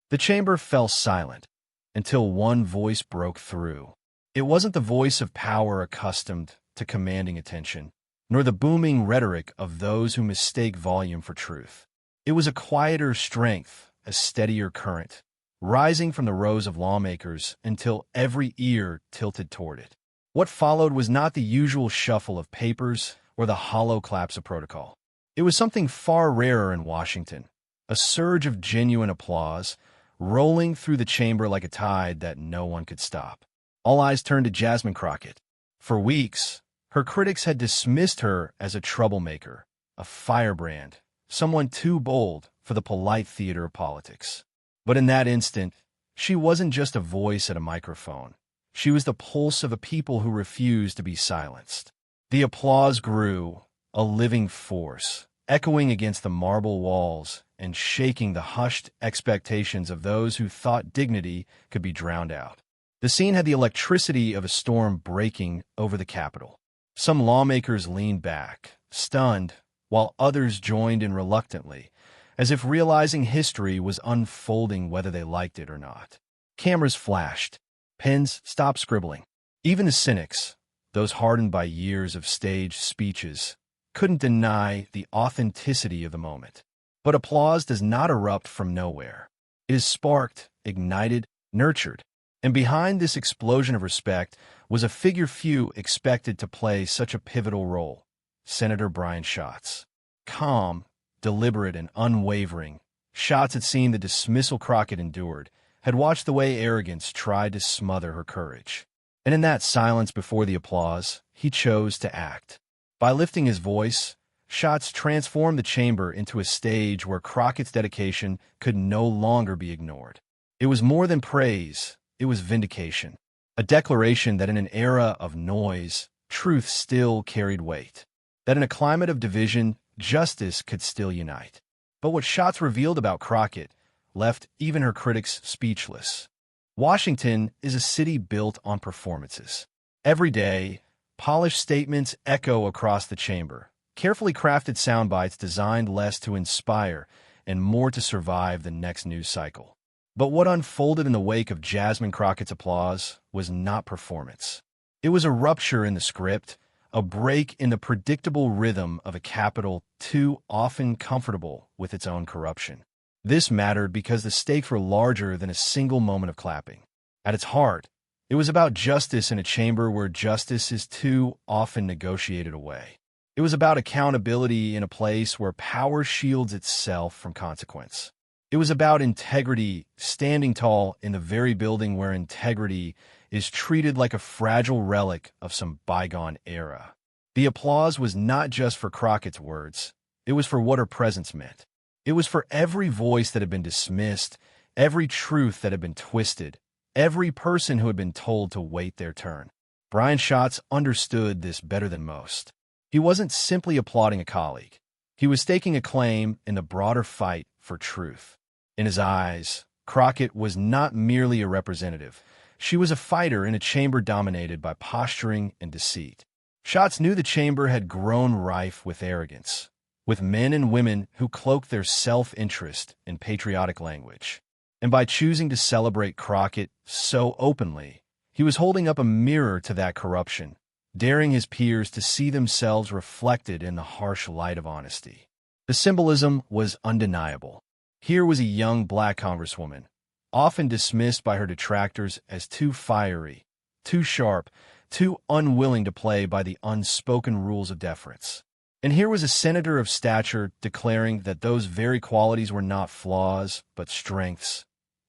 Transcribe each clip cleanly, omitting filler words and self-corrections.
The chamber fell silent until one voice broke through. It wasn't the voice of power accustomed to commanding attention, nor the booming rhetoric of those who mistake volume for truth. It was a quieter strength, a steadier current, rising from the rows of lawmakers until every ear tilted toward it. What followed was not the usual shuffle of papers or the hollow claps of protocol. It was something far rarer in Washington, a surge of genuine applause, rolling through the chamber like a tide that no one could stop. All eyes turned to Jasmine Crockett. For weeks, her critics had dismissed her as a troublemaker, a firebrand, someone too bold for the polite theater of politics. But in that instant, she wasn't just a voice at a microphone. She was the pulse of a people who refused to be silenced. The applause grew, a living force, echoing against the marble walls and shaking the hushed expectations of those who thought dignity could be drowned out. The scene had the electricity of a storm breaking over the Capitol. Some lawmakers leaned back, stunned, while others joined in reluctantly, as if realizing history was unfolding whether they liked it or not. Cameras flashed. Pens stopped scribbling. Even the cynics, those hardened by years of staged speeches, couldn't deny the authenticity of the moment. But applause does not erupt from nowhere. It is sparked, ignited, nurtured. And behind this explosion of respect was a figure few expected to play such a pivotal role: Senator Brian Schatz. Calm, deliberate, and unwavering, Schatz had seen the dismissal Crockett endured, had watched the way arrogance tried to smother her courage. And in that silence before the applause, he chose to act. By lifting his voice, Schatz transformed the chamber into a stage where Crockett's dedication could no longer be ignored. It was more than praise, it was vindication, a declaration that in an era of noise, truth still carried weight, that in a climate of division, justice could still unite. But what Schatz revealed about Crockett left even her critics speechless. Washington is a city built on performances. Every day, polished statements echo across the chamber, carefully crafted sound bites designed less to inspire and more to survive the next news cycle. But what unfolded in the wake of Jasmine Crockett's applause was not performance. It was a rupture in the script, a break in the predictable rhythm of a capital too often comfortable with its own corruption. This mattered because the stakes were larger than a single moment of clapping. At its heart, it was about justice in a chamber where justice is too often negotiated away. It was about accountability in a place where power shields itself from consequence. It was about integrity, standing tall in the very building where integrity is treated like a fragile relic of some bygone era. The applause was not just for Crockett's words. It was for what her presence meant. It was for every voice that had been dismissed, every truth that had been twisted, every person who had been told to wait their turn. Brian Schatz understood this better than most. He wasn't simply applauding a colleague. He was staking a claim in the broader fight for truth. In his eyes, Crockett was not merely a representative. She was a fighter in a chamber dominated by posturing and deceit. Schatz knew the chamber had grown rife with arrogance, with men and women who cloaked their self-interest in patriotic language. And by choosing to celebrate Crockett so openly, he was holding up a mirror to that corruption, daring his peers to see themselves reflected in the harsh light of honesty. The symbolism was undeniable. Here was a young black congresswoman, often dismissed by her detractors as too fiery, too sharp, too unwilling to play by the unspoken rules of deference. And here was a senator of stature declaring that those very qualities were not flaws, but strengths,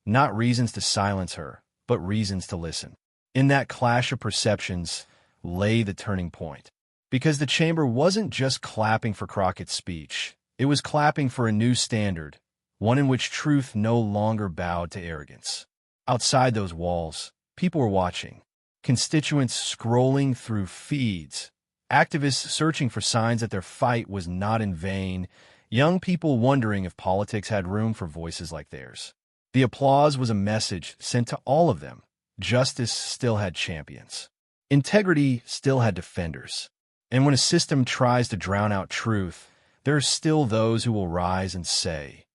not reasons to silence her, but reasons to listen. In that clash of perceptions lay the turning point. Because the chamber wasn't just clapping for Crockett's speech, it was clapping for a new standard, one in which truth no longer bowed to arrogance. Outside those walls, people were watching, constituents scrolling through feeds, activists searching for signs that their fight was not in vain, young people wondering if politics had room for voices like theirs. The applause was a message sent to all of them. Justice still had champions. Integrity still had defenders. And when a system tries to drown out truth, there are still those who will rise and say,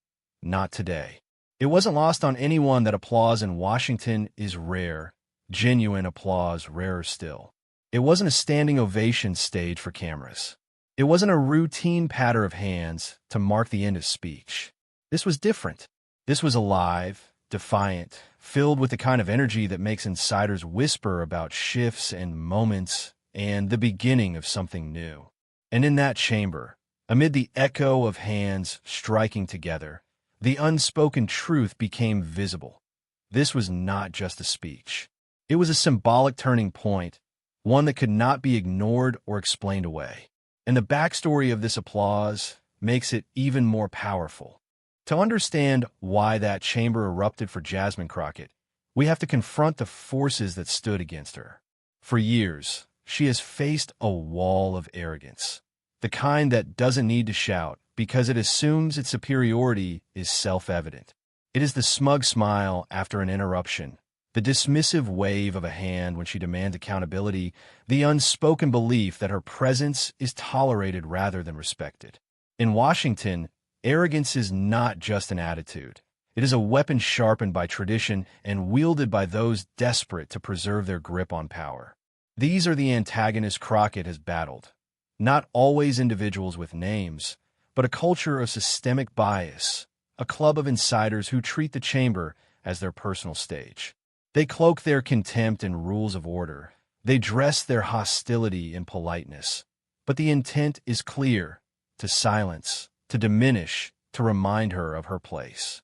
"Not today." It wasn't lost on anyone that applause in Washington is rare, genuine applause rarer still. It wasn't a standing ovation staged for cameras. It wasn't a routine patter of hands to mark the end of speech. This was different. This was alive, defiant, filled with the kind of energy that makes insiders whisper about shifts and moments and the beginning of something new. And in that chamber, amid the echo of hands striking together, the unspoken truth became visible. This was not just a speech. It was a symbolic turning point, one that could not be ignored or explained away. And the backstory of this applause makes it even more powerful. To understand why that chamber erupted for Jasmine Crockett, we have to confront the forces that stood against her. For years, she has faced a wall of arrogance, the kind that doesn't need to shout because it assumes its superiority is self-evident. It is the smug smile after an interruption, the dismissive wave of a hand when she demands accountability, the unspoken belief that her presence is tolerated rather than respected. In Washington, arrogance is not just an attitude. It is a weapon sharpened by tradition and wielded by those desperate to preserve their grip on power. These are the antagonists Crockett has battled. Not always individuals with names, but a culture of systemic bias, a club of insiders who treat the chamber as their personal stage. They cloak their contempt in rules of order. They dress their hostility in politeness. But the intent is clear: to silence, to diminish, to remind her of her place.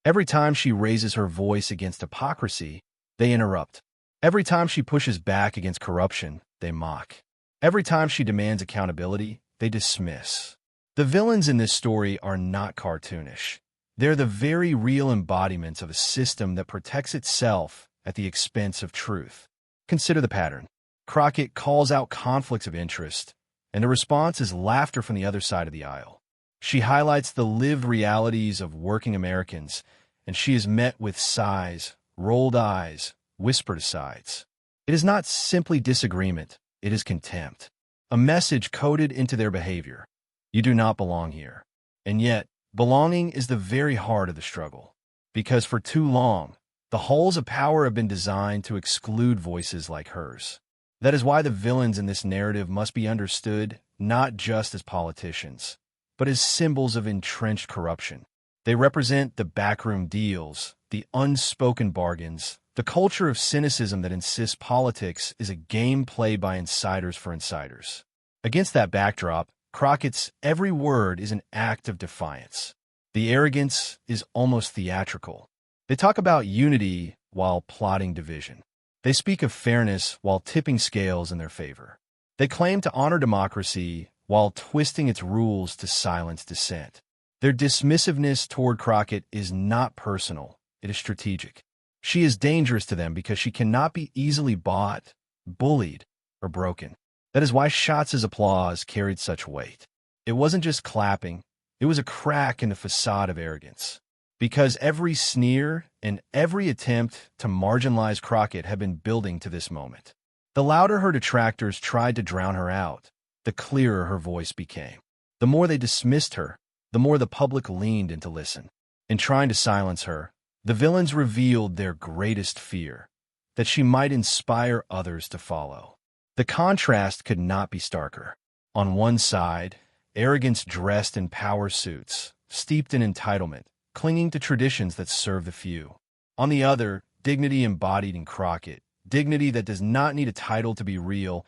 Every time she raises her voice against hypocrisy, they interrupt. Every time she pushes back against corruption, they mock. Every time she demands accountability, they dismiss. The villains in this story are not cartoonish. They're the very real embodiments of a system that protects itself at the expense of truth. Consider the pattern. Crockett calls out conflicts of interest, and the response is laughter from the other side of the aisle. She highlights the lived realities of working Americans, and she is met with sighs, rolled eyes, whispered asides. It is not simply disagreement, it is contempt, a message coded into their behavior. You do not belong here. And yet, belonging is the very heart of the struggle, because for too long, the halls of power have been designed to exclude voices like hers. That is why the villains in this narrative must be understood not just as politicians, but as symbols of entrenched corruption. They represent the backroom deals, the unspoken bargains, the culture of cynicism that insists politics is a game played by insiders for insiders. Against that backdrop, Crockett's every word is an act of defiance. The arrogance is almost theatrical. They talk about unity while plotting division. They speak of fairness while tipping scales in their favor. They claim to honor democracy while twisting its rules to silence dissent. Their dismissiveness toward Crockett is not personal, it is strategic. She is dangerous to them because she cannot be easily bought, bullied, or broken. That is why Schatz's applause carried such weight. It wasn't just clapping, it was a crack in the facade of arrogance. Because every sneer and every attempt to marginalize Crockett had been building to this moment. The louder her detractors tried to drown her out, the clearer her voice became. The more they dismissed her, the more the public leaned in to listen. In trying to silence her, the villains revealed their greatest fear, that she might inspire others to follow. The contrast could not be starker. On one side, arrogance dressed in power suits, steeped in entitlement, clinging to traditions that serve the few. On the other, dignity embodied in Crockett, dignity that does not need a title to be real,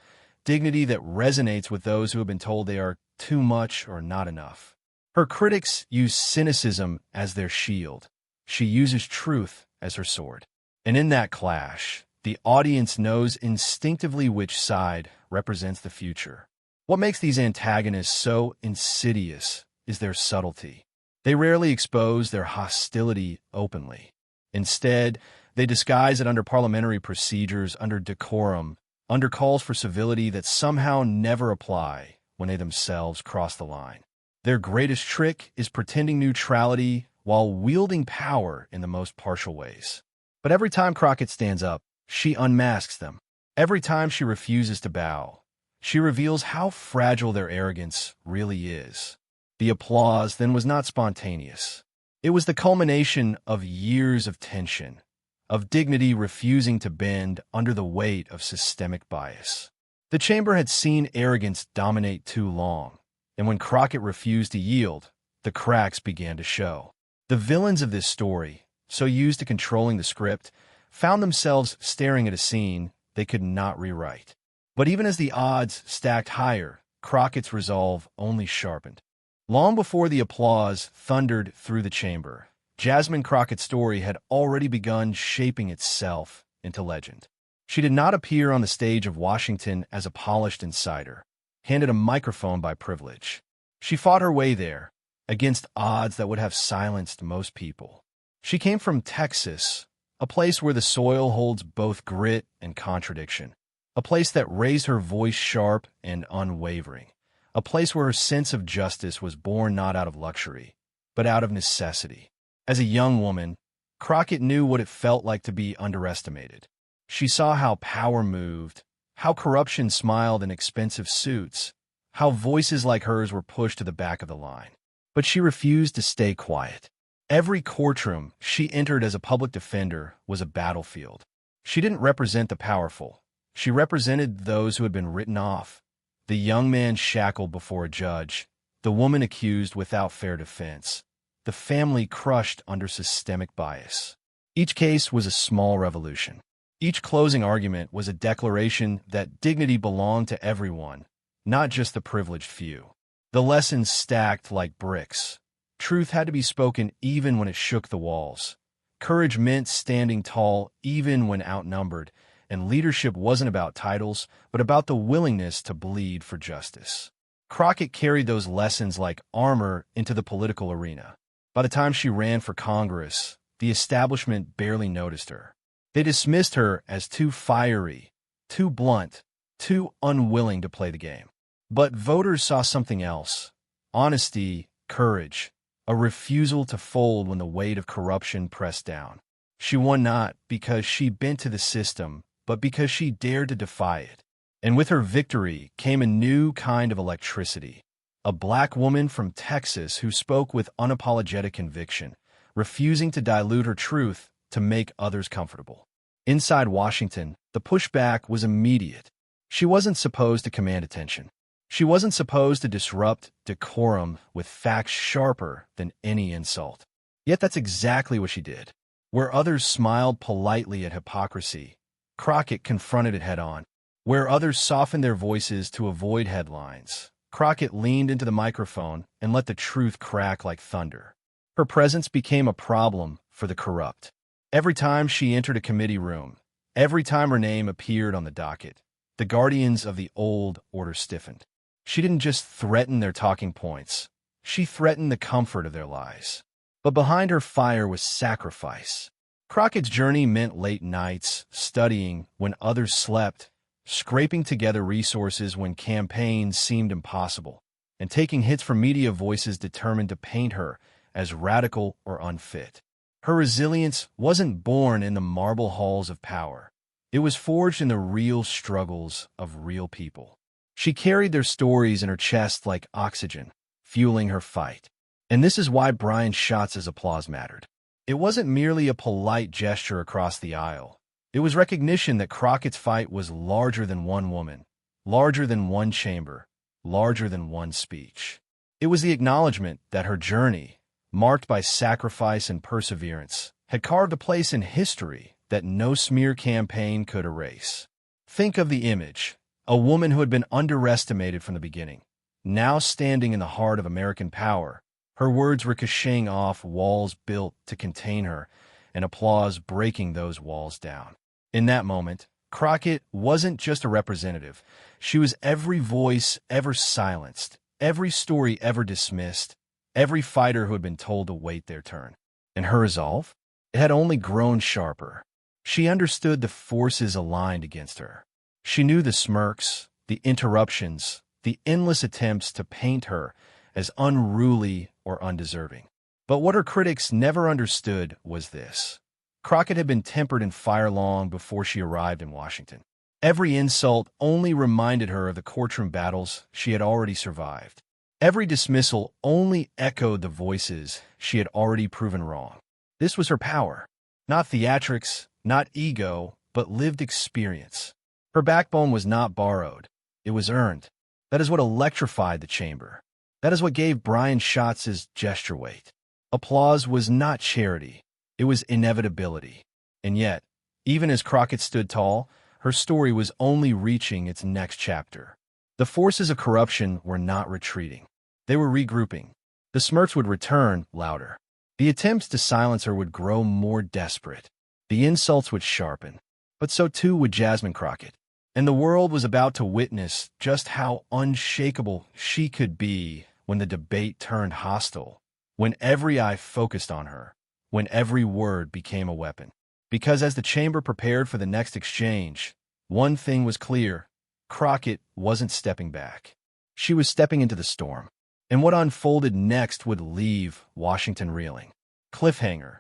dignity that resonates with those who have been told they are too much or not enough. Her critics use cynicism as their shield. She uses truth as her sword. And in that clash, the audience knows instinctively which side represents the future. What makes these antagonists so insidious is their subtlety. They rarely expose their hostility openly. Instead, they disguise it under parliamentary procedures, under decorum, under calls for civility that somehow never apply when they themselves cross the line. Their greatest trick is pretending neutrality while wielding power in the most partial ways. But every time Crockett stands up, she unmasks them. Every time she refuses to bow, she reveals how fragile their arrogance really is. The applause then was not spontaneous. It was the culmination of years of tension, of dignity refusing to bend under the weight of systemic bias. The chamber had seen arrogance dominate too long, and when Crockett refused to yield, the cracks began to show. The villains of this story, so used to controlling the script, found themselves staring at a scene they could not rewrite. But even as the odds stacked higher, Crockett's resolve only sharpened. Long before the applause thundered through the chamber, Jasmine Crockett's story had already begun shaping itself into legend. She did not appear on the stage of Washington as a polished insider, handed a microphone by privilege. She fought her way there, against odds that would have silenced most people. She came from Texas, a place where the soil holds both grit and contradiction, a place that raised her voice sharp and unwavering, a place where her sense of justice was born not out of luxury, but out of necessity. As a young woman, Crockett knew what it felt like to be underestimated. She saw how power moved, how corruption smiled in expensive suits, how voices like hers were pushed to the back of the line. But she refused to stay quiet. Every courtroom she entered as a public defender was a battlefield. She didn't represent the powerful. She represented those who had been written off, the young man shackled before a judge, the woman accused without fair defense, the family crushed under systemic bias. Each case was a small revolution. Each closing argument was a declaration that dignity belonged to everyone, not just the privileged few. The lessons stacked like bricks. Truth had to be spoken even when it shook the walls. Courage meant standing tall even when outnumbered, and leadership wasn't about titles, but about the willingness to bleed for justice. Crockett carried those lessons like armor into the political arena. By the time she ran for Congress, the establishment barely noticed her. They dismissed her as too fiery, too blunt, too unwilling to play the game. But voters saw something else: honesty, courage, a refusal to fold when the weight of corruption pressed down. She won not because she bent to the system, but because she dared to defy it. And with her victory came a new kind of electricity. A black woman from Texas who spoke with unapologetic conviction, refusing to dilute her truth to make others comfortable. Inside Washington, the pushback was immediate. She wasn't supposed to command attention. She wasn't supposed to disrupt decorum with facts sharper than any insult. Yet that's exactly what she did. Where others smiled politely at hypocrisy, Crockett confronted it head-on. Where others softened their voices to avoid headlines, Crockett leaned into the microphone and let the truth crack like thunder. Her presence became a problem for the corrupt. Every time she entered a committee room, every time her name appeared on the docket, the guardians of the old order stiffened. She didn't just threaten their talking points, she threatened the comfort of their lives. But behind her fire was sacrifice. Crockett's journey meant late nights, studying when others slept, scraping together resources when campaigns seemed impossible, and taking hits from media voices determined to paint her as radical or unfit. Her resilience wasn't born in the marble halls of power. It was forged in the real struggles of real people. She carried their stories in her chest like oxygen, fueling her fight. And this is why Brian Schatz's applause mattered. It wasn't merely a polite gesture across the aisle. It was recognition that Crockett's fight was larger than one woman, larger than one chamber, larger than one speech. It was the acknowledgement that her journey, marked by sacrifice and perseverance, had carved a place in history that no smear campaign could erase. Think of the image: a woman who had been underestimated from the beginning, now standing in the heart of American power, her words ricocheting off walls built to contain her, and applause breaking those walls down. In that moment, Crockett wasn't just a representative. She was every voice ever silenced, every story ever dismissed, every fighter who had been told to wait their turn. And her resolve? It had only grown sharper. She understood the forces aligned against her. She knew the smirks, the interruptions, the endless attempts to paint her as unruly or undeserving. But what her critics never understood was this: Crockett had been tempered in fire long before she arrived in Washington. Every insult only reminded her of the courtroom battles she had already survived. Every dismissal only echoed the voices she had already proven wrong. This was her power. Not theatrics, not ego, but lived experience. Her backbone was not borrowed. It was earned. That is what electrified the chamber. That is what gave Brian Schatz's gesture weight. Applause was not charity. It was inevitability. And yet, even as Crockett stood tall, her story was only reaching its next chapter. The forces of corruption were not retreating. They were regrouping. The smirks would return, louder. The attempts to silence her would grow more desperate. The insults would sharpen. But so too would Jasmine Crockett. And the world was about to witness just how unshakable she could be when the debate turned hostile, when every eye focused on her, when every word became a weapon. Because as the chamber prepared for the next exchange, one thing was clear: Crockett wasn't stepping back. She was stepping into the storm. And what unfolded next would leave Washington reeling. Cliffhanger.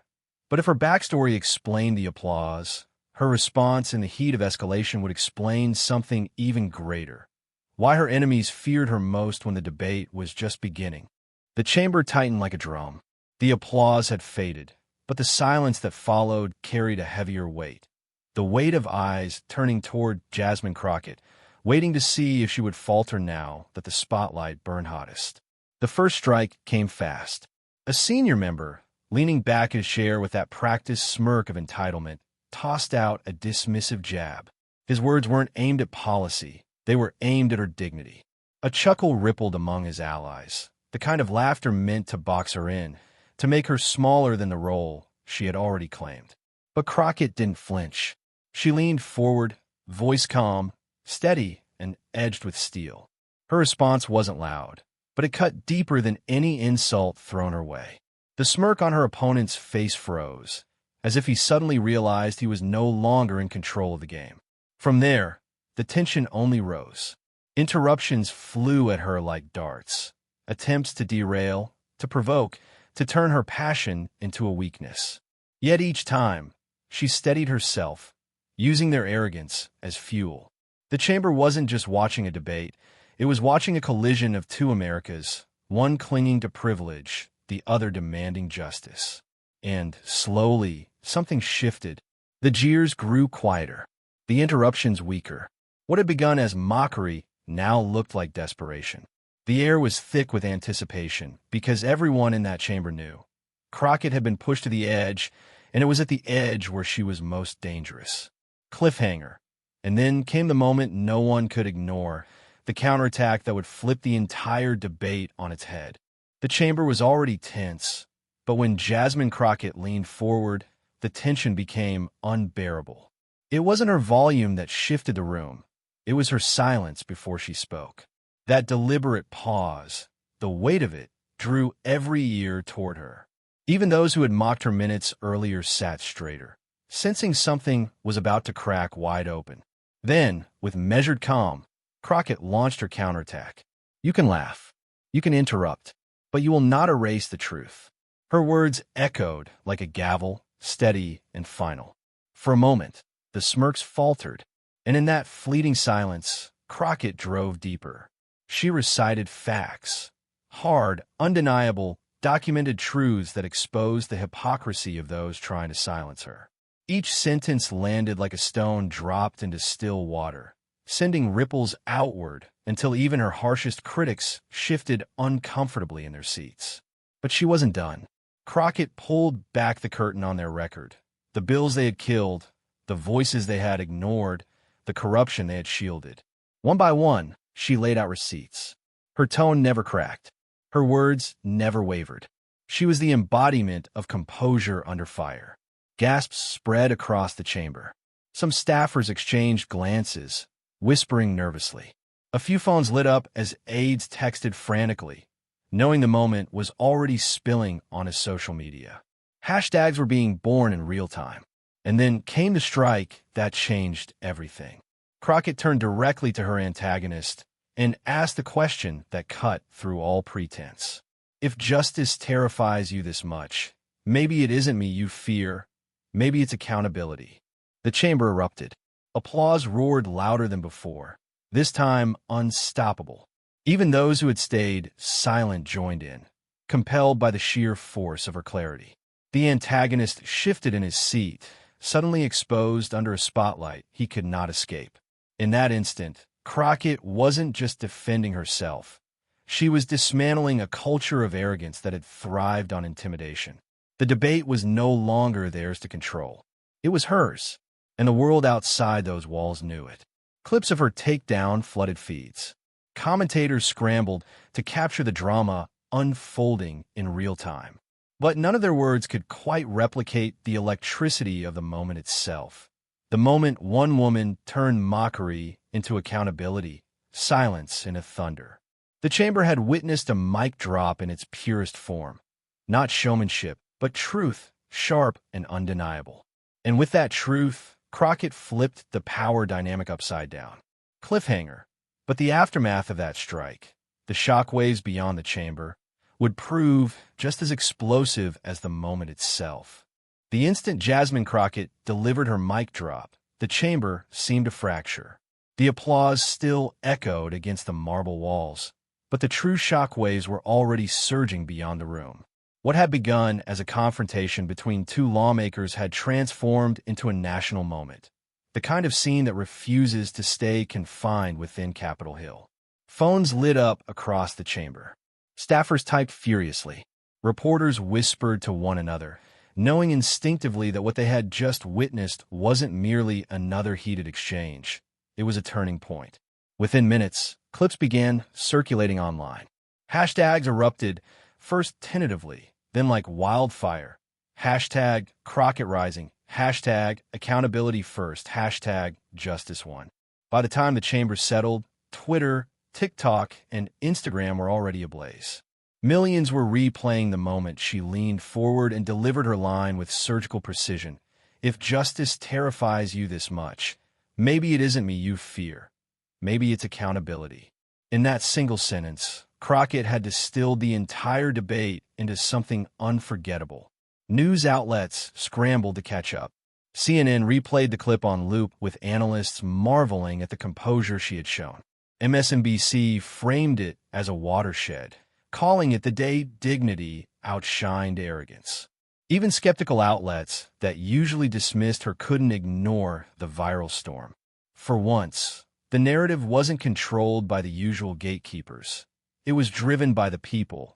But if her backstory explained the applause, her response in the heat of escalation would explain something even greater. Why her enemies feared her most when the debate was just beginning. The chamber tightened like a drum. The applause had faded, but the silence that followed carried a heavier weight. The weight of eyes turning toward Jasmine Crockett, waiting to see if she would falter now that the spotlight burned hottest. The first strike came fast. A senior member, leaning back in his chair with that practiced smirk of entitlement, tossed out a dismissive jab. His words weren't aimed at policy. They were aimed at her dignity. A chuckle rippled among his allies, the kind of laughter meant to box her in, to make her smaller than the role she had already claimed. But Crockett didn't flinch. She leaned forward, voice calm, steady, and edged with steel. Her response wasn't loud, but it cut deeper than any insult thrown her way. The smirk on her opponent's face froze, as if he suddenly realized he was no longer in control of the game. From there, the tension only rose. Interruptions flew at her like darts, attempts to derail, to provoke, to turn her passion into a weakness. Yet each time, she steadied herself, using their arrogance as fuel. The chamber wasn't just watching a debate, it was watching a collision of two Americas, one clinging to privilege, the other demanding justice. And, slowly, something shifted. The jeers grew quieter, the interruptions weaker. What had begun as mockery now looked like desperation. The air was thick with anticipation, because everyone in that chamber knew. Crockett had been pushed to the edge, and it was at the edge where she was most dangerous. Cliffhanger. And then came the moment no one could ignore, the counterattack that would flip the entire debate on its head. The chamber was already tense, but when Jasmine Crockett leaned forward, the tension became unbearable. It wasn't her volume that shifted the room. It was her silence before she spoke. That deliberate pause, the weight of it, drew every ear toward her. Even those who had mocked her minutes earlier sat straighter, sensing something was about to crack wide open. Then, with measured calm, Crockett launched her counterattack. You can laugh. You can interrupt. But you will not erase the truth. Her words echoed like a gavel, steady and final. For a moment, the smirks faltered, and in that fleeting silence, Crockett drove deeper. She recited facts, hard, undeniable, documented truths that exposed the hypocrisy of those trying to silence her. Each sentence landed like a stone dropped into still water, sending ripples outward until even her harshest critics shifted uncomfortably in their seats. But she wasn't done. Crockett pulled back the curtain on their record, the bills they had killed, the voices they had ignored, the corruption they had shielded. One by one, she laid out receipts. Her tone never cracked. Her words never wavered. She was the embodiment of composure under fire. Gasps spread across the chamber. Some staffers exchanged glances, whispering nervously. A few phones lit up as aides texted frantically, knowing the moment was already spilling on his social media. Hashtags were being born in real time. And then came the strike that changed everything. Crockett turned directly to her antagonist and asked the question that cut through all pretense. If justice terrifies you this much, maybe it isn't me you fear, maybe it's accountability. The chamber erupted. Applause roared louder than before, this time unstoppable. Even those who had stayed silent joined in, compelled by the sheer force of her clarity. The antagonist shifted in his seat, suddenly exposed under a spotlight he could not escape. In that instant, Crockett wasn't just defending herself. She was dismantling a culture of arrogance that had thrived on intimidation. The debate was no longer theirs to control. It was hers, and the world outside those walls knew it. Clips of her takedown flooded feeds. Commentators scrambled to capture the drama unfolding in real time. But none of their words could quite replicate the electricity of the moment itself. The moment one woman turned mockery into accountability, silence into thunder. The chamber had witnessed a mic drop in its purest form. Not showmanship, but truth, sharp and undeniable. And with that truth, Crockett flipped the power dynamic upside down. Cliffhanger. But the aftermath of that strike, the shockwaves beyond the chamber, would prove just as explosive as the moment itself. The instant Jasmine Crockett delivered her mic drop, the chamber seemed to fracture. The applause still echoed against the marble walls, but the true shockwaves were already surging beyond the room. What had begun as a confrontation between two lawmakers had transformed into a national moment, the kind of scene that refuses to stay confined within Capitol Hill. Phones lit up across the chamber. Staffers typed furiously. Reporters whispered to one another, knowing instinctively that what they had just witnessed wasn't merely another heated exchange. It was a turning point. Within minutes, clips began circulating online. Hashtags erupted, first tentatively, then like wildfire. Hashtag Crockett Rising. Hashtag accountability first. Hashtag justice won. By the time the chamber settled, Twitter, TikTok, and Instagram were already ablaze. Millions were replaying the moment she leaned forward and delivered her line with surgical precision. If justice terrifies you this much, maybe it isn't me you fear. Maybe it's accountability. In that single sentence, Crockett had distilled the entire debate into something unforgettable. News outlets scrambled to catch up. CNN replayed the clip on loop with analysts marveling at the composure she had shown. MSNBC framed it as a watershed, calling it the day dignity outshined arrogance. Even skeptical outlets that usually dismissed her couldn't ignore the viral storm. For once, the narrative wasn't controlled by the usual gatekeepers. It was driven by the people,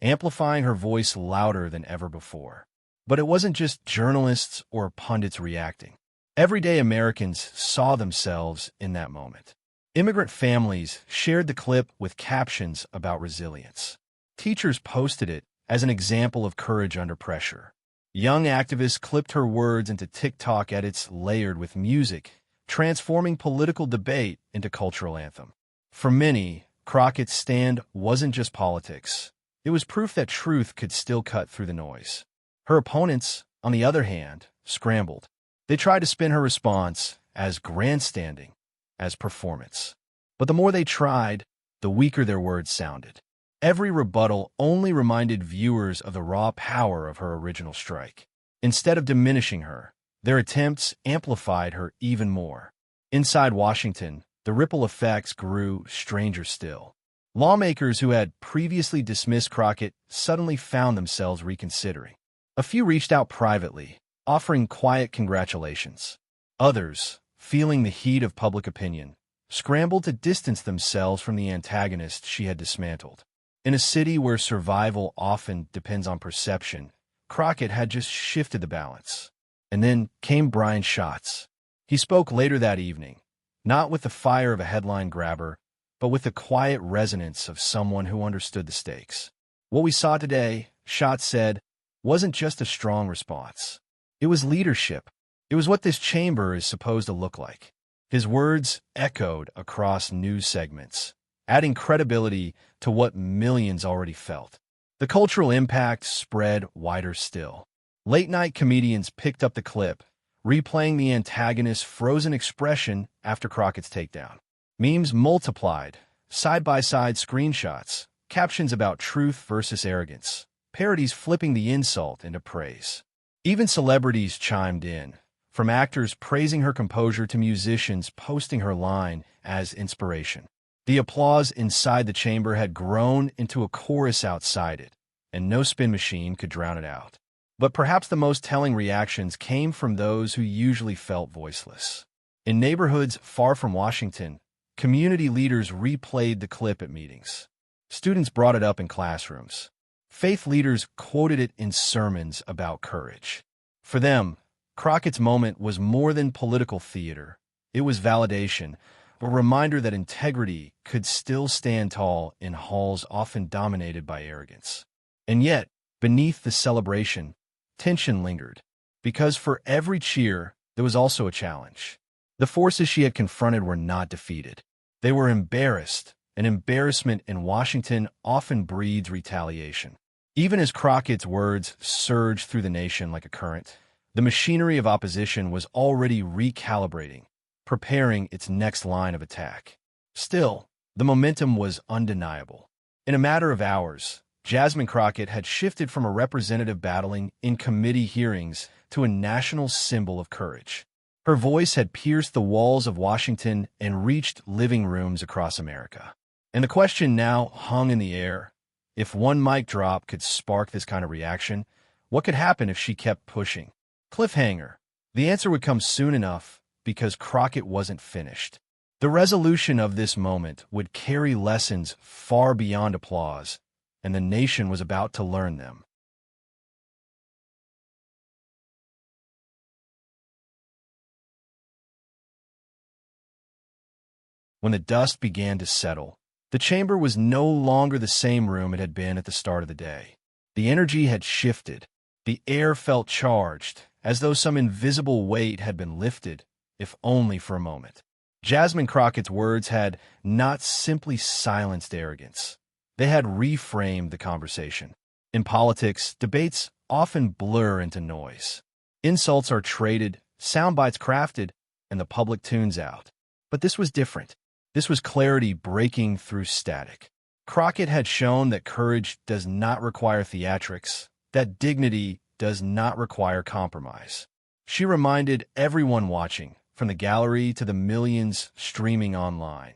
amplifying her voice louder than ever before. But it wasn't just journalists or pundits reacting. Everyday Americans saw themselves in that moment. Immigrant families shared the clip with captions about resilience. Teachers posted it as an example of courage under pressure. Young activists clipped her words into TikTok edits layered with music, transforming political debate into cultural anthem. For many, Crockett's stand wasn't just politics. It was proof that truth could still cut through the noise. Her opponents, on the other hand, scrambled. They tried to spin her response as grandstanding, as performance. But the more they tried, the weaker their words sounded. Every rebuttal only reminded viewers of the raw power of her original strike. Instead of diminishing her, their attempts amplified her even more. Inside Washington, the ripple effects grew stranger still. Lawmakers who had previously dismissed Crockett suddenly found themselves reconsidering. A few reached out privately, offering quiet congratulations. Others, feeling the heat of public opinion, scrambled to distance themselves from the antagonist she had dismantled. In a city where survival often depends on perception, Crockett had just shifted the balance. And then came Brian Schatz. He spoke later that evening, not with the fire of a headline grabber, but with the quiet resonance of someone who understood the stakes. What we saw today, Schatz said, wasn't just a strong response. It was leadership. It was what this chamber is supposed to look like. His words echoed across news segments, adding credibility to what millions already felt. The cultural impact spread wider still. Late-night comedians picked up the clip, replaying the antagonist's frozen expression after Crockett's takedown. Memes multiplied, side-by-side screenshots, captions about truth versus arrogance, parodies flipping the insult into praise. Even celebrities chimed in, from actors praising her composure to musicians posting her line as inspiration. The applause inside the chamber had grown into a chorus outside it, and no spin machine could drown it out. But perhaps the most telling reactions came from those who usually felt voiceless. In neighborhoods far from Washington, community leaders replayed the clip at meetings. Students brought it up in classrooms. Faith leaders quoted it in sermons about courage. For them, Crockett's moment was more than political theater. It was validation, a reminder that integrity could still stand tall in halls often dominated by arrogance. And yet, beneath the celebration, tension lingered, because for every cheer, there was also a challenge. The forces she had confronted were not defeated. They were embarrassed, and embarrassment in Washington often breeds retaliation. Even as Crockett's words surged through the nation like a current, the machinery of opposition was already recalibrating, preparing its next line of attack. Still, the momentum was undeniable. In a matter of hours, Jasmine Crockett had shifted from a representative battling in committee hearings to a national symbol of courage. Her voice had pierced the walls of Washington and reached living rooms across America. And the question now hung in the air: if one mic drop could spark this kind of reaction, what could happen if she kept pushing? Cliffhanger. The answer would come soon enough, because Crockett wasn't finished. The resolution of this moment would carry lessons far beyond applause, and the nation was about to learn them. When the dust began to settle, the chamber was no longer the same room it had been at the start of the day. The energy had shifted. The air felt charged, as though some invisible weight had been lifted, if only for a moment. Jasmine Crockett's words had not simply silenced arrogance. They had reframed the conversation. In politics, debates often blur into noise. Insults are traded, sound bites crafted, and the public tunes out. But this was different. This was clarity breaking through static. Crockett had shown that courage does not require theatrics, that dignity does not require compromise. She reminded everyone watching, from the gallery to the millions streaming online,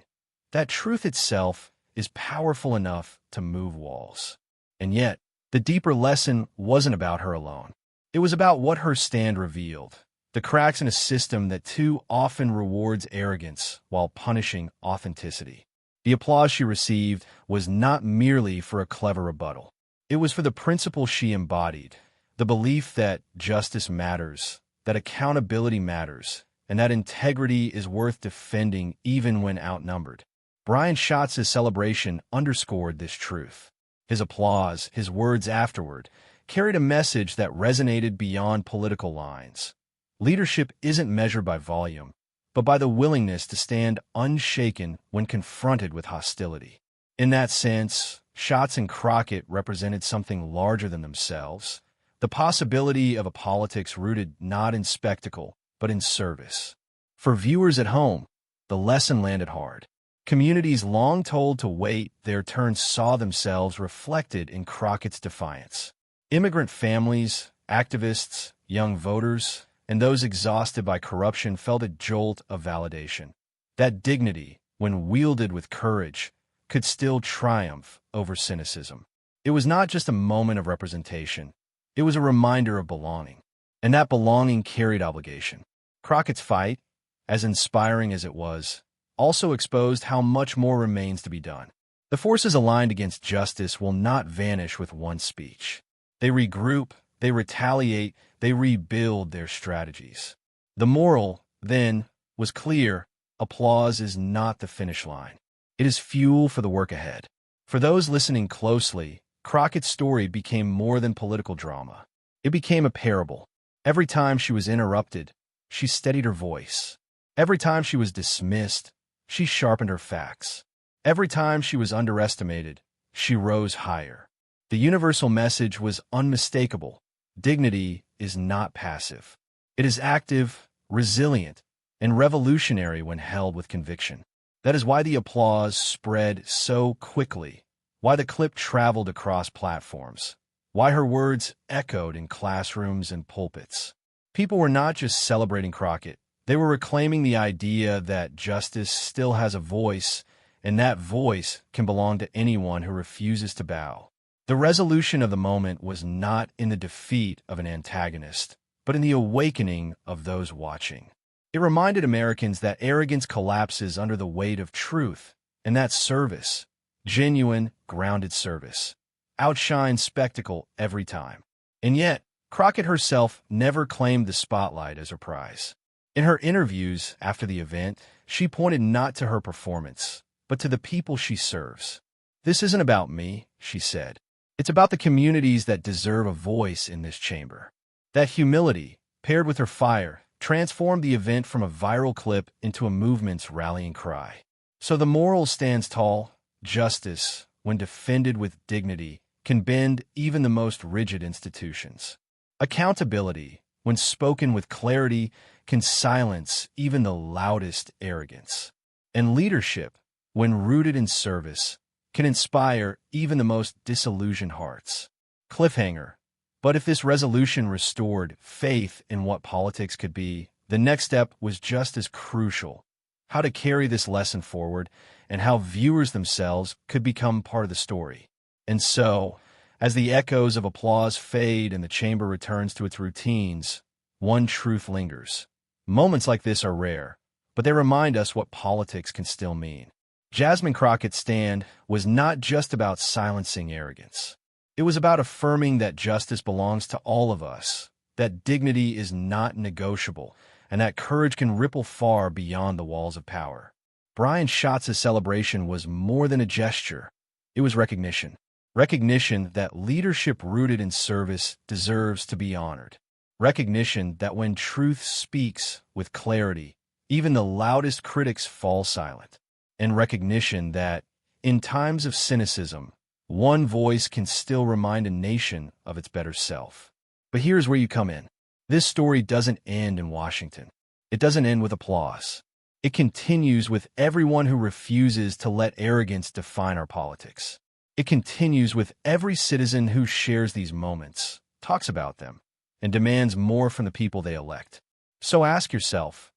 that truth itself is powerful enough to move walls. And yet, the deeper lesson wasn't about her alone. It was about what her stand revealed: the cracks in a system that too often rewards arrogance while punishing authenticity. The applause she received was not merely for a clever rebuttal. It was for the principle she embodied, the belief that justice matters, that accountability matters, and that integrity is worth defending even when outnumbered. Brian Schatz's celebration underscored this truth. His applause, his words afterward, carried a message that resonated beyond political lines. Leadership isn't measured by volume, but by the willingness to stand unshaken when confronted with hostility. In that sense, Schatz and Crockett represented something larger than themselves, the possibility of a politics rooted not in spectacle, but in service. For viewers at home, the lesson landed hard. Communities long told to wait their turn saw themselves reflected in Crockett's defiance. Immigrant families, activists, young voters, and those exhausted by corruption felt a jolt of validation. That dignity, when wielded with courage, could still triumph over cynicism. It was not just a moment of representation. It was a reminder of belonging. And that belonging carried obligation. Crockett's fight, as inspiring as it was, also exposed how much more remains to be done. The forces aligned against justice will not vanish with one speech. They regroup, they retaliate, they rebuild their strategies. The moral, then, was clear: applause is not the finish line. It is fuel for the work ahead. For those listening closely, Crockett's story became more than political drama. It became a parable. Every time she was interrupted, she steadied her voice. Every time she was dismissed, she sharpened her facts. Every time she was underestimated, she rose higher. The universal message was unmistakable: dignity is not passive. It is active, resilient, and revolutionary when held with conviction. That is why the applause spread so quickly, why the clip traveled across platforms, why her words echoed in classrooms and pulpits. People were not just celebrating Crockett. They were reclaiming the idea that justice still has a voice, and that voice can belong to anyone who refuses to bow. The resolution of the moment was not in the defeat of an antagonist, but in the awakening of those watching. It reminded Americans that arrogance collapses under the weight of truth, and that service, genuine, grounded service, outshines spectacle every time. And yet, Crockett herself never claimed the spotlight as her prize. In her interviews after the event, she pointed not to her performance, but to the people she serves. "This isn't about me," she said. "It's about the communities that deserve a voice in this chamber." That humility, paired with her fire, transformed the event from a viral clip into a movement's rallying cry. So the moral stands tall. Justice, when defended with dignity, can bend even the most rigid institutions. Accountability, when spoken with clarity, can silence even the loudest arrogance. And leadership, when rooted in service, can inspire even the most disillusioned hearts. Cliffhanger. But if this resolution restored faith in what politics could be, the next step was just as crucial: how to carry this lesson forward and how viewers themselves could become part of the story. And so, as the echoes of applause fade and the chamber returns to its routines, one truth lingers. Moments like this are rare, but they remind us what politics can still mean. Jasmine Crockett's stand was not just about silencing arrogance. It was about affirming that justice belongs to all of us, that dignity is not negotiable, and that courage can ripple far beyond the walls of power. Brian Schatz's celebration was more than a gesture. It was recognition. Recognition that leadership rooted in service deserves to be honored. Recognition that when truth speaks with clarity, even the loudest critics fall silent. And recognition that, in times of cynicism, one voice can still remind a nation of its better self. But here's where you come in. This story doesn't end in Washington. It doesn't end with applause. It continues with everyone who refuses to let arrogance define our politics. It continues with every citizen who shares these moments, talks about them, and demands more from the people they elect. So ask yourself,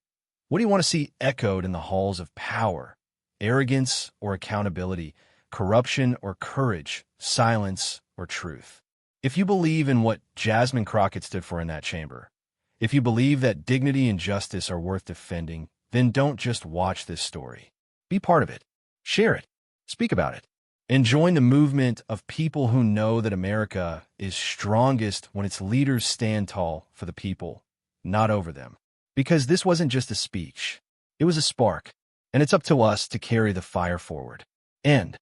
what do you want to see echoed in the halls of power? Arrogance or accountability, corruption or courage, silence or truth? If you believe in what Jasmine Crockett stood for in that chamber, if you believe that dignity and justice are worth defending, then don't just watch this story. Be part of it. Share it. Speak about it. And join the movement of people who know that America is strongest when its leaders stand tall for the people, not over them. Because this wasn't just a speech. It was a spark. And it's up to us to carry the fire forward. End.